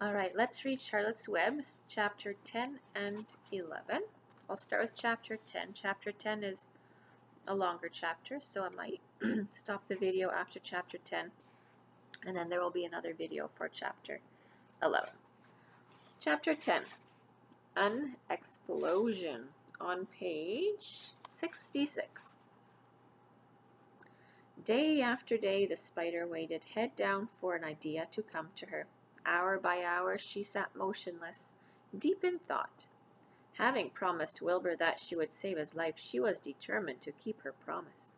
All right, let's read Charlotte's Web, chapter 10 and 11. I'll start with chapter 10. Chapter 10 is a longer chapter, so I might stop the video after chapter 10, and then there will be another video for chapter 11. Chapter 10, An Explosion, on page 66. Day after day the spider waited, head down, for an idea to come to her. Hour by hour she sat motionless, deep in thought. Having promised Wilbur that she would save his life, she was determined to keep her promise.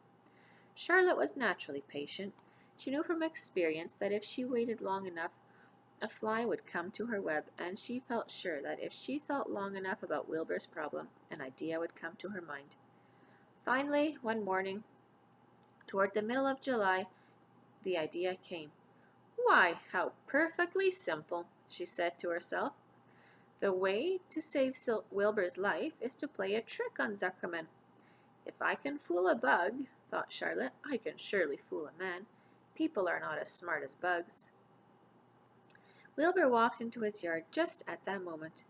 Charlotte was naturally patient. She knew from experience that if she waited long enough, a fly would come to her web, and she felt sure that if she thought long enough about Wilbur's problem, an idea would come to her mind. Finally, one morning, toward the middle of July, the idea came. "Why, how perfectly simple," she said to herself. "The way to save Wilbur's life is to play a trick on Zuckerman. If I can fool a bug," thought Charlotte, "I can surely fool a man. People are not as smart as bugs." Wilbur walked into his yard just at that moment.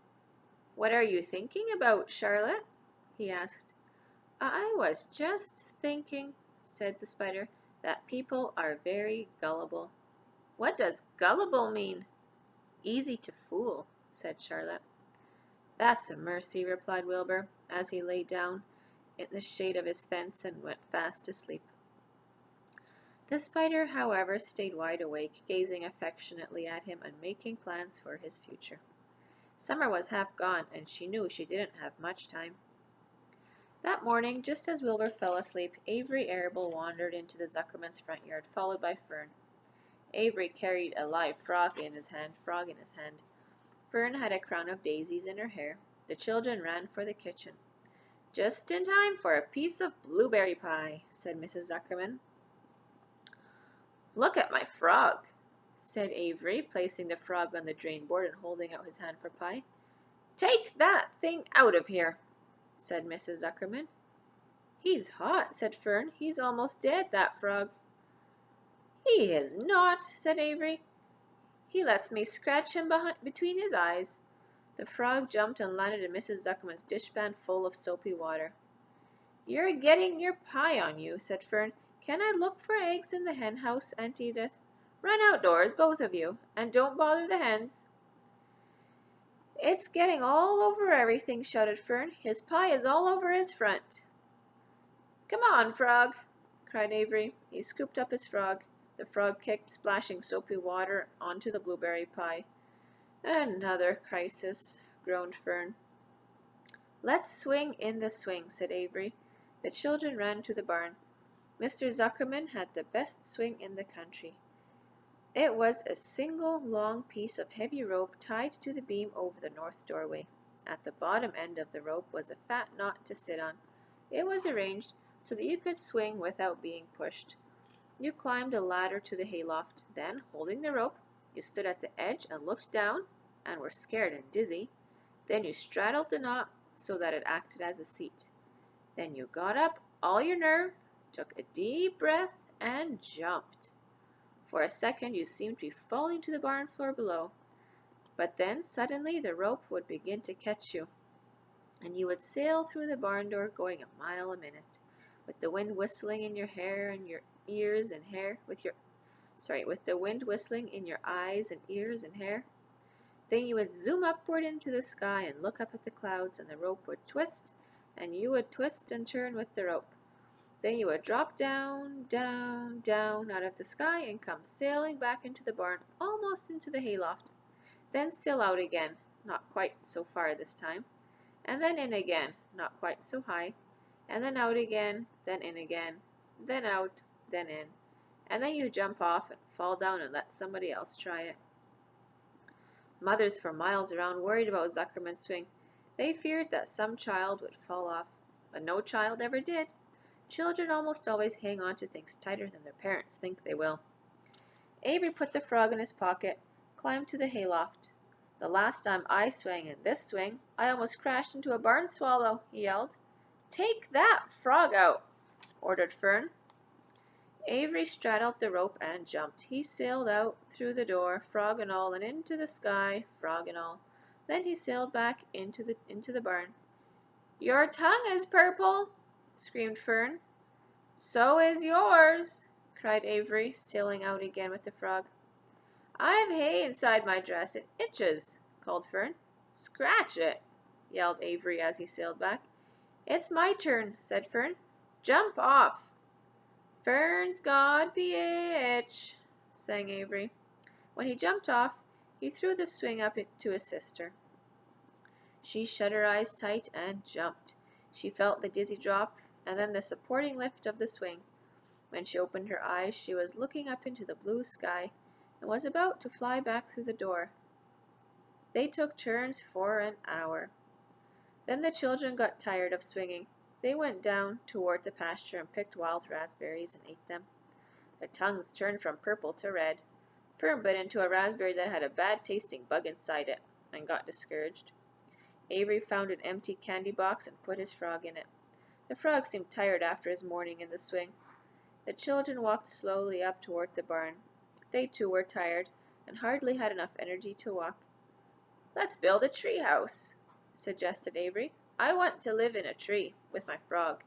"What are you thinking about, Charlotte?" he asked. "I was just thinking," said the spider, "that people are very gullible." "What does gullible mean?" "Easy to fool," said Charlotte. "That's a mercy," replied Wilbur, as he lay down in the shade of his fence and went fast asleep. The spider, however, stayed wide awake, gazing affectionately at him and making plans for his future. Summer was half gone, and she knew she didn't have much time. That morning, just as Wilbur fell asleep, Avery Arable wandered into the Zuckerman's front yard, followed by Fern. Avery carried a live frog in his hand. Fern had a crown of daisies in her hair. The children ran for the kitchen. "Just in time for a piece of blueberry pie," said Mrs. Zuckerman. "Look at my frog," said Avery, placing the frog on the drain board and holding out his hand for pie. "Take that thing out of here," said Mrs. Zuckerman. "He's hot," said Fern. "He's almost dead, that frog." "He is not," said Avery. "He lets me scratch him between his eyes." The frog jumped and landed in Mrs. Zuckerman's dishpan full of soapy water. "You're getting your pie on you," said Fern. "Can I look for eggs in the hen house, Aunt Edith? Run outdoors, both of you, and don't bother the hens." "It's getting all over everything," shouted Fern. "His pie is all over his front." "Come on, frog," cried Avery. He scooped up his frog. The frog kicked, splashing soapy water onto the blueberry pie. "Another crisis," groaned Fern. "Let's swing in the swing," said Avery. The children ran to the barn. Mr. Zuckerman had the best swing in the country. It was a single long piece of heavy rope tied to the beam over the north doorway. At the bottom end of the rope was a fat knot to sit on. It was arranged so that you could swing without being pushed. You climbed a ladder to the hayloft. Then, holding the rope, you stood at the edge and looked down and were scared and dizzy. Then you straddled the knot so that it acted as a seat. Then you got up all your nerve, took a deep breath, and jumped. For a second you seemed to be falling to the barn floor below. But then suddenly the rope would begin to catch you, and you would sail through the barn door going a mile a minute, with the wind whistling in your hair and your ears and hair, with the wind whistling in your eyes and ears and hair. Then you would zoom upward into the sky and look up at the clouds, and the rope would twist, and you would twist and turn with the rope. Then you would drop down, down, down out of the sky and come sailing back into the barn, almost into the hayloft. Then still out again, not quite so far this time, and then in again, not quite so high, and then out again, then in again, then out, then in, and then you jump off and fall down and let somebody else try it. Mothers for miles around worried about Zuckerman's swing. They feared that some child would fall off, but no child ever did. Children almost always hang on to things tighter than their parents think they will. Avery put the frog in his pocket, climbed to the hayloft. "The last time I swang in this swing, I almost crashed into a barn swallow," he yelled. "Take that frog out," ordered Fern. Avery straddled the rope and jumped. He sailed out through the door, frog and all, and into the sky, frog and all. Then he sailed back into the barn. "Your tongue is purple!" screamed Fern. "So is yours!" cried Avery, sailing out again with the frog. "I have hay inside my dress. It itches," called Fern. "Scratch it!" yelled Avery as he sailed back. "It's my turn," said Fern. "Jump off!" "Fern's got the itch," sang Avery. When he jumped off, he threw the swing up to his sister. She shut her eyes tight and jumped. She felt the dizzy drop and then the supporting lift of the swing. When she opened her eyes, she was looking up into the blue sky and was about to fly back through the door. They took turns for an hour. Then the children got tired of swinging. They went down toward the pasture and picked wild raspberries and ate them. Their tongues turned from purple to red. Fern bit into a raspberry that had a bad-tasting bug inside it and got discouraged. Avery found an empty candy box and put his frog in it. The frog seemed tired after his morning in the swing. The children walked slowly up toward the barn. They too were tired and hardly had enough energy to walk. "Let's build a tree house," suggested Avery. "I want to live in a tree with my frog."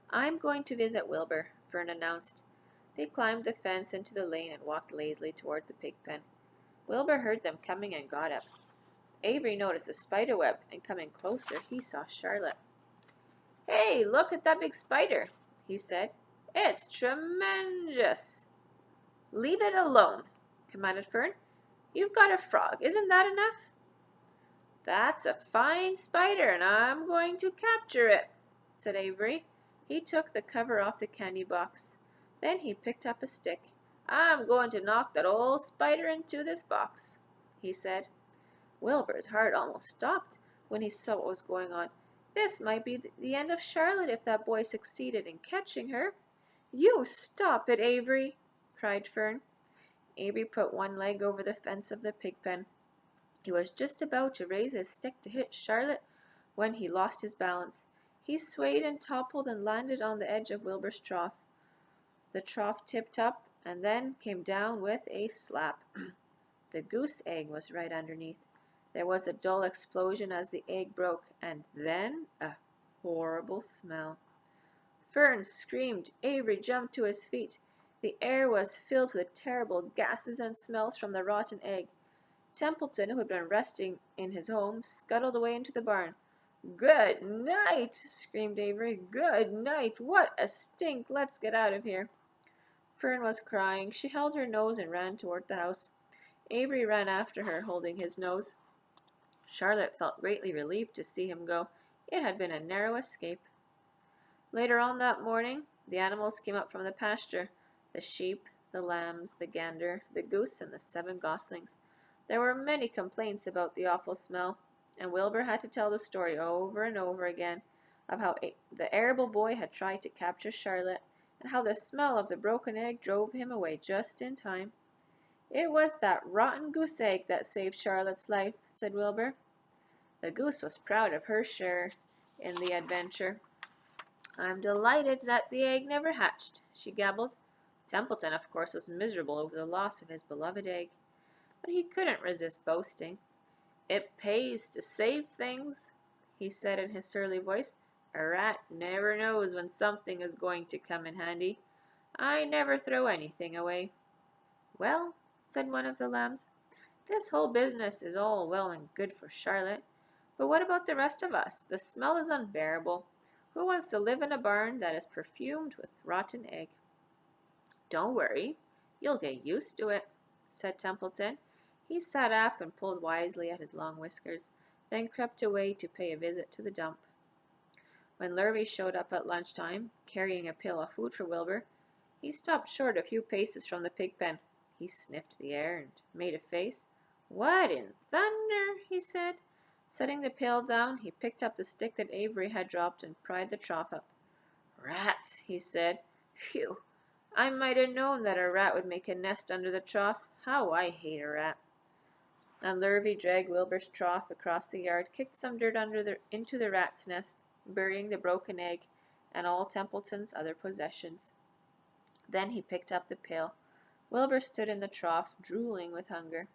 "I'm going to visit Wilbur," Fern announced. They climbed the fence into the lane and walked lazily toward the pig pen. Wilbur heard them coming and got up. Avery noticed a spider web, and coming closer, he saw Charlotte. "Hey, look at that big spider," he said. "It's tremendous." "Leave it alone," commanded Fern. "You've got a frog. Isn't that enough?" "That's a fine spider, and I'm going to capture it," said Avery. He took the cover off the candy box. Then he picked up a stick. "I'm going to knock that old spider into this box," he said. Wilbur's heart almost stopped when he saw what was going on. This might be the end of Charlotte if that boy succeeded in catching her. "You stop it, Avery!" cried Fern. Avery put one leg over the fence of the pig pen. He was just about to raise his stick to hit Charlotte when he lost his balance. He swayed and toppled and landed on the edge of Wilbur's trough. The trough tipped up and then came down with a slap. The goose egg was right underneath. There was a dull explosion as the egg broke, and then a horrible smell. Fern screamed. Avery jumped to his feet. The air was filled with terrible gases and smells from the rotten egg. Templeton, who had been resting in his home, scuttled away into the barn. "Good night!" screamed Avery. "Good night! What a stink! Let's get out of here." Fern was crying. She held her nose and ran toward the house. Avery ran after her, holding his nose. Charlotte felt greatly relieved to see him go. It had been a narrow escape. Later on that morning, the animals came up from the pasture. The sheep, the lambs, the gander, the goose, and the 7 goslings. There were many complaints about the awful smell, and Wilbur had to tell the story over and over again of how the arable boy had tried to capture Charlotte, and how the smell of the broken egg drove him away just in time. "It was that rotten goose egg that saved Charlotte's life," said Wilbur. The goose was proud of her share in the adventure. "I'm delighted that the egg never hatched," she gabbled. Templeton, of course, was miserable over the loss of his beloved egg, but he couldn't resist boasting. "It pays to save things," he said in his surly voice. "A rat never knows when something is going to come in handy. I never throw anything away." "Well," said one of the lambs, "this whole business is all well and good for Charlotte, but what about the rest of us? The smell is unbearable. Who wants to live in a barn that is perfumed with rotten egg?" "Don't worry, you'll get used to it," said Templeton. He sat up and pulled wisely at his long whiskers, then crept away to pay a visit to the dump. When Lurvy showed up at lunchtime, carrying a pail of food for Wilbur, he stopped short a few paces from the pig pen. He sniffed the air and made a face. "What in thunder?" he said. Setting the pail down, he picked up the stick that Avery had dropped and pried the trough up. "Rats," he said. "Phew! I might have known that a rat would make a nest under the trough. How I hate a rat." And Lurvy dragged Wilbur's trough across the yard, kicked some dirt into the rat's nest, burying the broken egg and all Templeton's other possessions. Then he picked up the pail. Wilbur stood in the trough, drooling with hunger.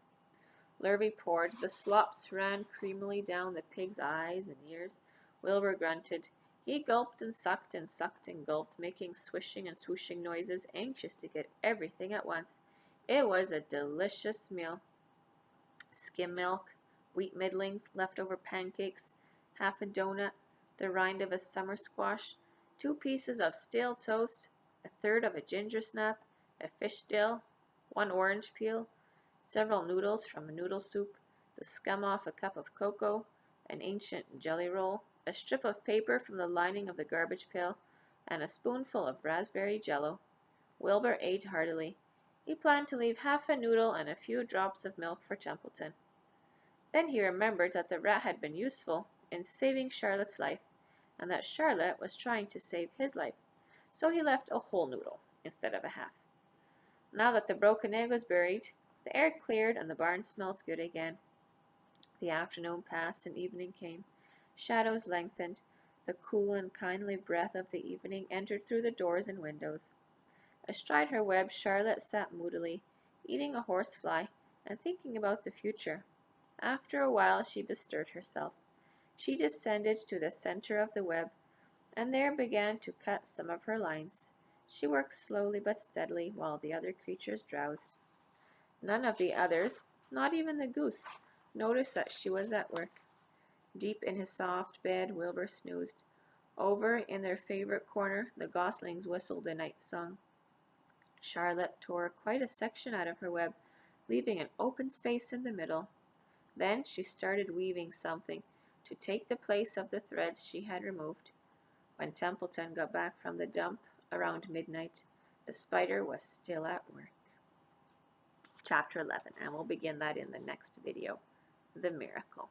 Lurvy poured. The slops ran creamily down the pig's eyes and ears. Wilbur grunted. He gulped and sucked and gulped, making swishing and swooshing noises, anxious to get everything at once. It was a delicious meal. Skim milk, wheat middlings, leftover pancakes, half a donut, the rind of a summer squash, 2 pieces of stale toast, a third of a ginger snap, a fish dill, 1 orange peel, several noodles from a noodle soup, the scum off a cup of cocoa, an ancient jelly roll, a strip of paper from the lining of the garbage pail, and a spoonful of raspberry jello. Wilbur ate heartily. He planned to leave half a noodle and a few drops of milk for Templeton. Then he remembered that the rat had been useful in saving Charlotte's life, and that Charlotte was trying to save his life, so he left a whole noodle instead of a half. Now that the broken egg was buried, the air cleared and the barn smelt good again. The afternoon passed and evening came. Shadows lengthened. The cool and kindly breath of the evening entered through the doors and windows. Astride her web, Charlotte sat moodily, eating a horsefly and thinking about the future. After a while she bestirred herself. She descended to the center of the web, and there began to cut some of her lines. She worked slowly but steadily while the other creatures drowsed. None of the others, not even the goose, noticed that she was at work. Deep in his soft bed, Wilbur snoozed. Over in their favorite corner, the goslings whistled a night song. Charlotte tore quite a section out of her web, leaving an open space in the middle. Then she started weaving something to take the place of the threads she had removed. When Templeton got back from the dump around midnight, the spider was still at work. Chapter 11, and we'll begin that in the next video. The Miracle.